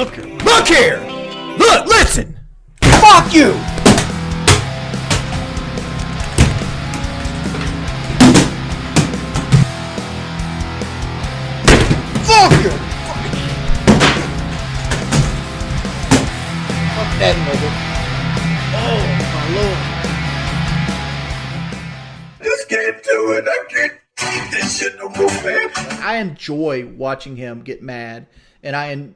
Look here! Look, listen! Fuck you! Fuck you! Fuck that nigga. Oh, my lord. Just can't do it. I can't keep this shit no more, man. I enjoy watching him get mad, and I'm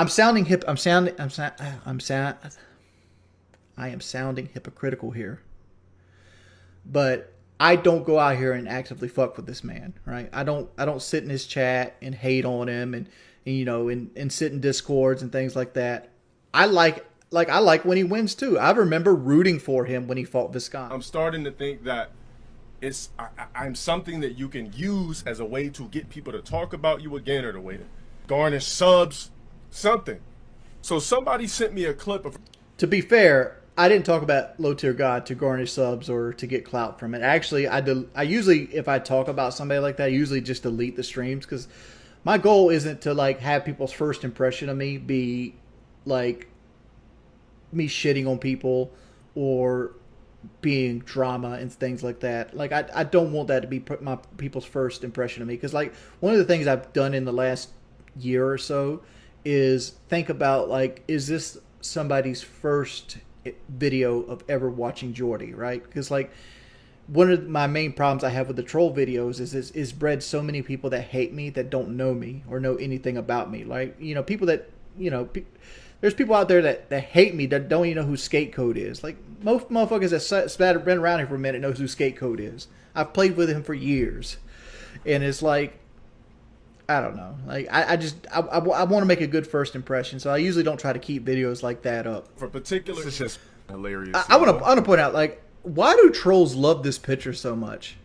sounding hypocritical here, but I don't go out here and actively fuck with this man, right? I don't sit in his chat and hate on him and you know and sit in discords and things like that. I like when he wins too. I remember rooting for him when he fought Viscon. I'm starting to think that I'm something that you can use as a way to get people to talk about you again, or the way to garnish subs, something. So somebody sent me a clip of... To be fair, I didn't talk about LowTierGod to garnish subs or to get clout from it. Actually, I usually, if I talk about somebody like that, I usually just delete the streams, because my goal isn't to like have people's first impression of me be like me shitting on people or being drama and things like that. Like I don't want that to be my people's first impression of me, because like one of the things I've done in the last year or so is think about, like, is this somebody's first video of ever watching Jordy, right? Because like one of my main problems I have with the troll videos is bred so many people that hate me that don't know me or know anything about me. Like, you know, people that, you know, there's people out there that hate me that don't even know who Skate Code is. Like, most motherfuckers that been around here for a minute knows who Skate Code is. I've played with him for years. And it's like, I don't know. Like, I want to make a good first impression, so I usually don't try to keep videos like that up. For particular, it's just hilarious. I want to point out, like, why do trolls love this picture so much?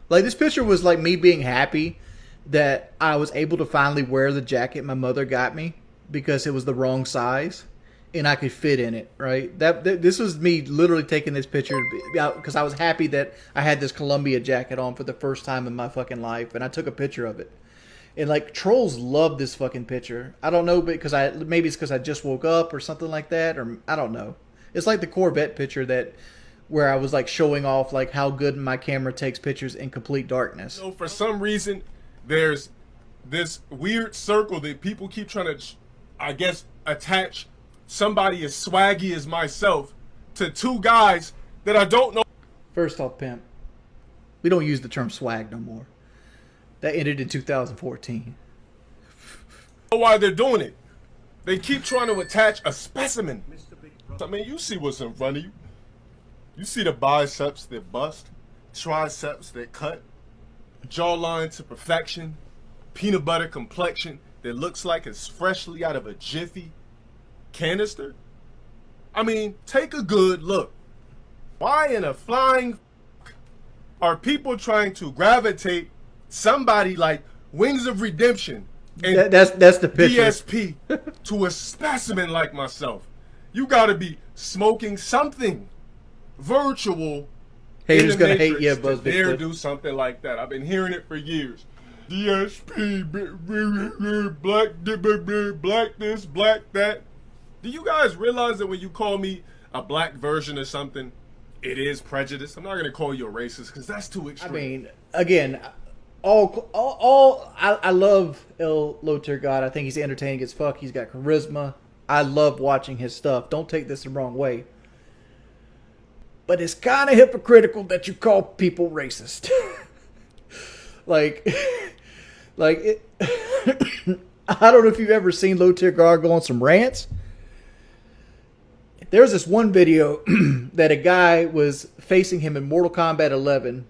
Like, this picture was like me being happy that I was able to finally wear the jacket my mother got me, because it was the wrong size and I could fit in it, right? This was me literally taking this picture because I was happy that I had this Columbia jacket on for the first time in my fucking life, and I took a picture of it. And like, trolls love this fucking picture. I don't know, because maybe it's because I just woke up or something like that, or I don't know. It's like the Corvette picture where I was like showing off like how good my camera takes pictures in complete darkness. So for some reason, there's this weird circle that people keep trying to, I guess, attach somebody as swaggy as myself to two guys that I don't know. First off, pimp, we don't use the term swag no more. That ended in 2014. Why they're doing it? They keep trying to attach a specimen. I mean, you see what's in front of you. You see the biceps that bust, triceps that cut, jawline to perfection, peanut butter complexion that looks like it's freshly out of a Jiffy canister. I mean, take a good look. Why in a flying are people trying to gravitate somebody like Wings of Redemption and that's the picture. DSP to a specimen like myself? You gotta be smoking something virtual. Haters gonna hate you, Buzz Big Dare Clip. do something like that. I've been hearing it for years. DSP, black this, black that. Do you guys realize that when you call me a black version of something, it is prejudice? I'm not gonna call you a racist because that's too extreme. I mean, again, I love LowTierGod. I think he's entertaining as fuck. He's got charisma. I love watching his stuff. Don't take this the wrong way. But it's kind of hypocritical that you call people racist. like it, I don't know if you've ever seen LowTierGod go on some rants. There's this one video that a guy was facing him in Mortal Kombat 11,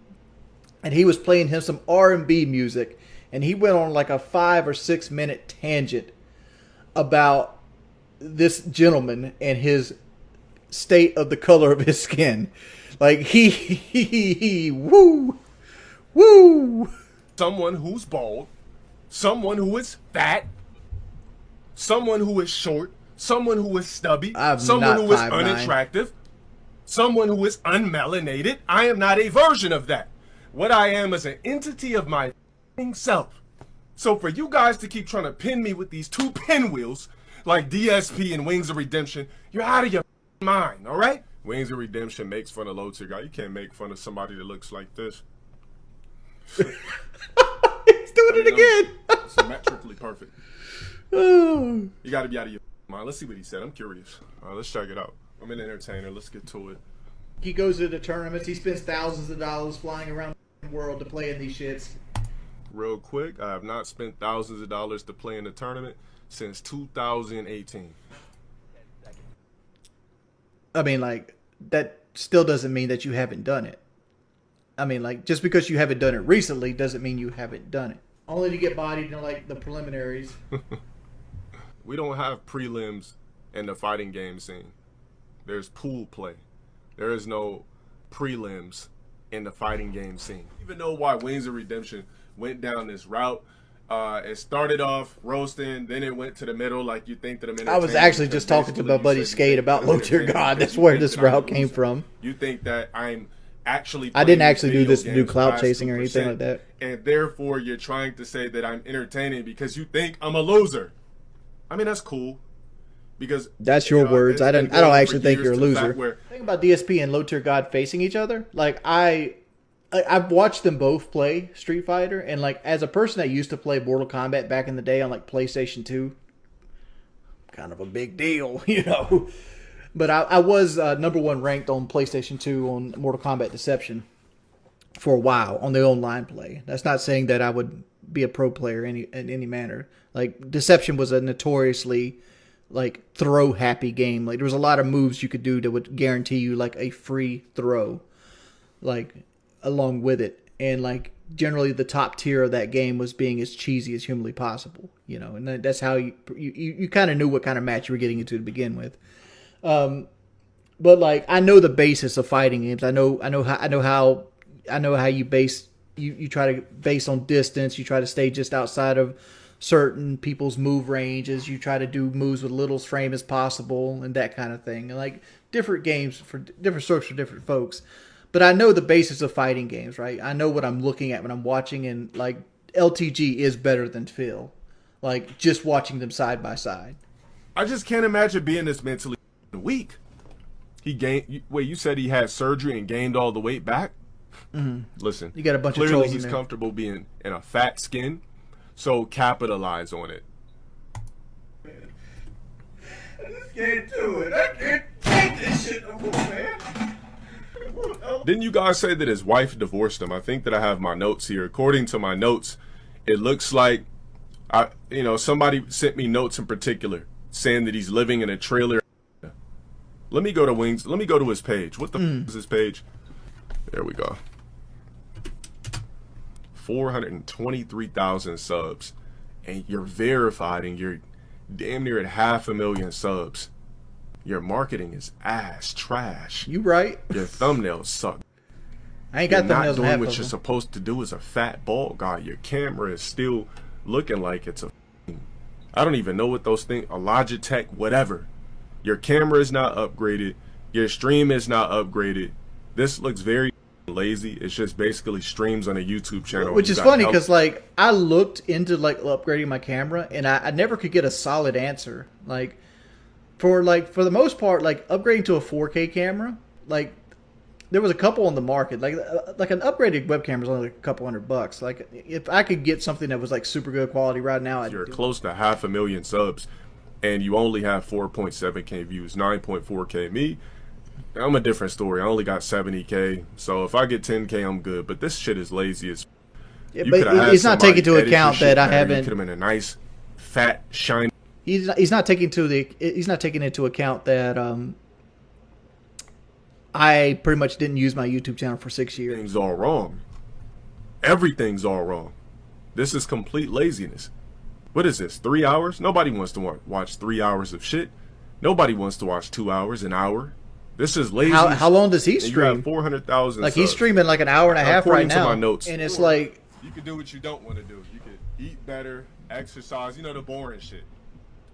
and he was playing him some R&B music, and he went on like a 5 or 6 minute tangent about this gentleman and his state of the color of his skin. Like he woo. Someone who's bald, someone who is fat, someone who is short, someone who is stubby, someone who is unattractive, someone who is unmelanated. I am not a version of that. What I am is an entity of my self. So for you guys to keep trying to pin me with these two pinwheels, like DSP and Wings of Redemption, you're out of your mind, all right? Wings of Redemption makes fun of LowTierGod. You can't make fun of somebody that looks like this. He's doing it again. Symmetrically perfect. Oh. You got to be out of your mind. Let's see what he said. I'm curious. All right, let's check it out. I'm an entertainer. Let's get to it. He goes to the tournaments. He spends thousands of dollars flying around the world to play in these shits. Real quick, I have not spent thousands of dollars to play in the tournament since 2018. I mean, like, that still doesn't mean that you haven't done it. I mean, like, just because you haven't done it recently doesn't mean you haven't done it. Only to get bodied in, like, the preliminaries. We don't have prelims in the fighting game scene. There's pool play. There is no prelims in the fighting game scene. Even know why Wings of Redemption went down this route. It started off roasting, then it went to the middle, like you think that I'm I was actually just talking to my buddy Skate about LowTierGod. That's where this route came from. You think that I'm actually I didn't actually do this to do clout chasing or anything like that. And therefore you're trying to say that I'm entertaining because you think I'm a loser. I mean, that's cool. Because that's your words. I don't actually think you're a loser. The thing about DSP and LowTierGod facing each other, like I've watched them both play Street Fighter, and like as a person that used to play Mortal Kombat back in the day on like PlayStation 2, kind of a big deal, you know. But I was #1 ranked on PlayStation 2 on Mortal Kombat Deception for a while on the online play. That's not saying that I would be a pro player in any manner. Like Deception was a notoriously like throw happy game. Like there was a lot of moves you could do that would guarantee you like a free throw, like along with it. And like generally the top tier of that game was being as cheesy as humanly possible, you know. And that's how you kind of knew what kind of match you were getting into to begin with. But like I know the basis of fighting games. I know how you base you try to base on distance. You try to stay just outside of certain people's move ranges. You try to do moves with little frame as possible and that kind of thing. And like different games for different strokes for different folks. But I know the basis of fighting games, right? I know what I'm looking at when I'm watching, and like LTG is better than Phil. Like just watching them side by side. I just can't imagine being this mentally weak. He gained. Wait, you said he had surgery and gained all the weight back? Mm-hmm. Listen, you got a bunch clearly of trolls he's in there. comfortable being in a fat skin, so capitalize on it. I just can't do it. I can't take this shit no more, man. Didn't you guys say that his wife divorced him? I think that I have my notes here. According to my notes, it looks like somebody sent me notes in particular saying that he's living in a trailer. Let me go to Wings. Let me go to his page. What the f is his page? There we go. 423,000 subs, and you're verified, and you're damn near at 500,000 subs. Your marketing is ass trash. You right. Your thumbnails suck. I ain't got you're thumbnails. Not doing what you're supposed to do as a fat bald guy. Your camera is still looking like it's a. I don't even know what those things. A Logitech, whatever. Your camera is not upgraded. Your stream is not upgraded. This looks very lazy. It's just basically streams on a YouTube channel. Which is funny because like I looked into like upgrading my camera, and I never could get a solid answer. Like for the most part, like upgrading to a 4K camera, like there was a couple on the market. Like an upgraded webcam is only like a couple $100. Like if I could get something that was like super good quality right now, you're close to 500,000 subs, and you only have 4.7K views, 9.4K. Me, I'm a different story. I only got 70K, so if I get 10K, I'm good. But this shit is lazy as. Yeah, but he's not taking into account that I haven't. Put him in a nice, fat, shiny. He's not taking into account that I pretty much didn't use my YouTube channel for 6 years. Everything's all wrong. Everything's all wrong. This is complete laziness. What is this? 3 hours? Nobody wants to watch 3 hours of shit. Nobody wants to watch 2 hours, an hour. This is lazy. How long does he stream? You have 400,000. Like he's streaming like an hour and a half right now. To my notes, and it's like you can do what you don't want to do. You can eat better, exercise. You know the boring shit.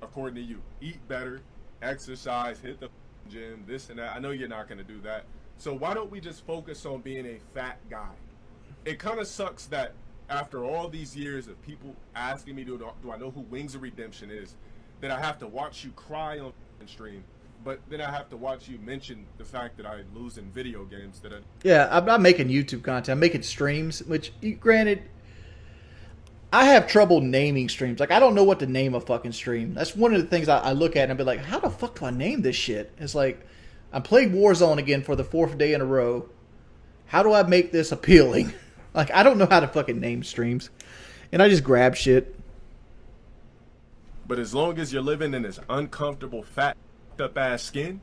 According to you, eat better, exercise, hit the gym, this and that. I know you're not going to do that. So why don't we just focus on being a fat guy? It kind of sucks that after all these years of people asking me, do I know who Wings of Redemption is, that I have to watch you cry on stream, but then I have to watch you mention the fact that I lose in video games. Yeah, I'm not making YouTube content. I'm making streams, which, granted, I have trouble naming streams. Like, I don't know what to name a fucking stream. That's one of the things I look at and be like, how the fuck do I name this shit? It's like, I'm playing Warzone again for the 4th day in a row. How do I make this appealing? Like, I don't know how to fucking name streams. And I just grab shit. But as long as you're living in this uncomfortable, fat up ass skin,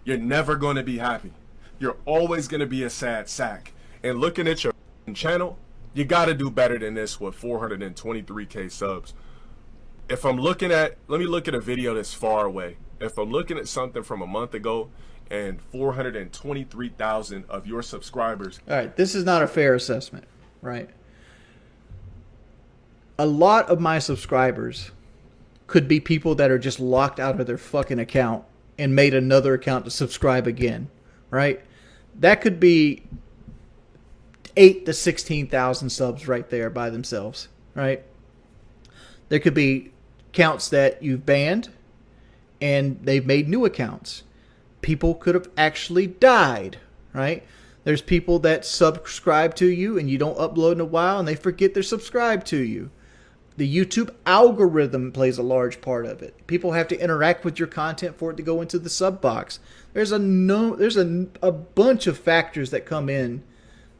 you're never going to be happy. You're always going to be a sad sack. And looking at your channel, you got to do better than this with 423K subs. If I'm looking at, let me look at a video that's far away. If I'm looking at something from a month ago and 423,000 of your subscribers. All right, this is not a fair assessment, right? A lot of my subscribers could be people that are just locked out of their fucking account and made another account to subscribe again, right? That could be 8 to 16,000 subs right there by themselves, right? There could be accounts that you've banned and they've made new accounts. People could have actually died, right? There's people that subscribe to you and you don't upload in a while and they forget they're subscribed to you. The YouTube algorithm plays a large part of it. People have to interact with your content for it to go into the sub box. There's a bunch of factors that come in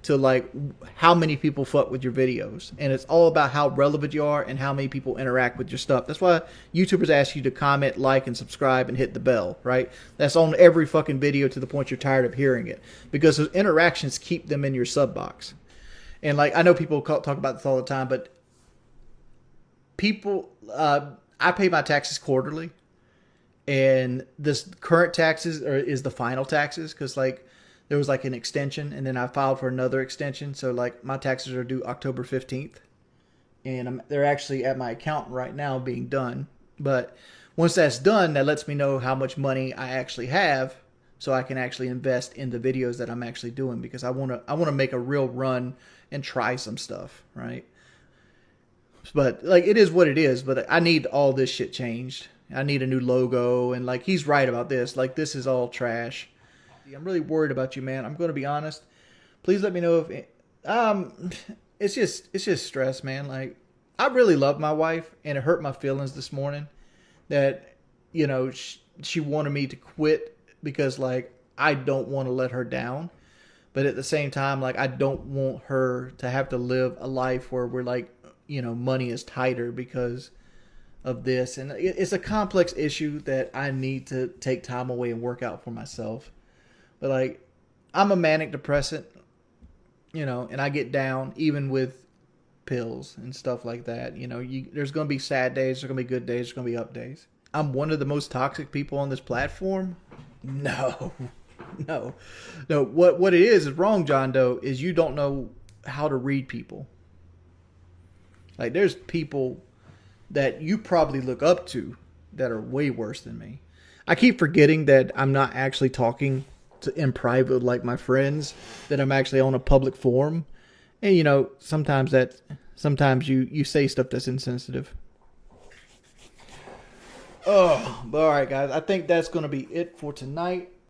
to like how many people fuck with your videos, and it's all about how relevant you are and how many people interact with your stuff. That's why YouTubers ask you to comment, like, and subscribe and hit the bell, right? That's on every fucking video to the point you're tired of hearing it, because those interactions keep them in your sub box. And like, I know people talk about this all the time, but people, I pay my taxes quarterly, and this current taxes is the final taxes, because like there was like an extension and then I filed for another extension. So like my taxes are due October 15th, and they're actually at my accountant right now being done. But once that's done, that lets me know how much money I actually have, so I can actually invest in the videos that I'm actually doing, because I want to make a real run and try some stuff, right? But like, it is what it is, but I need all this shit changed. I need a new logo, and like, he's right about this. Like, this is all trash. I'm really worried about you, man. I'm going to be honest. Please let me know if it's just stress, man. Like, I really love my wife, and it hurt my feelings this morning that, you know, she wanted me to quit because like I don't want to let her down. But at the same time, like, I don't want her to have to live a life where we're like, you know, money is tighter because of this. And it's a complex issue that I need to take time away and work out for myself. But like, I'm a manic depressant, you know, and I get down even with pills and stuff like that. You know, there's going to be sad days, there's going to be good days, there's going to be up days. I'm one of the most toxic people on this platform? No. What it is wrong, John Doe, is you don't know how to read people. Like, there's people that you probably look up to that are way worse than me. I keep forgetting that I'm not actually talking in private with like my friends, that I'm actually on a public forum. And you know, sometimes you say stuff that's insensitive. Oh, but all right, guys, I think that's going to be it for tonight.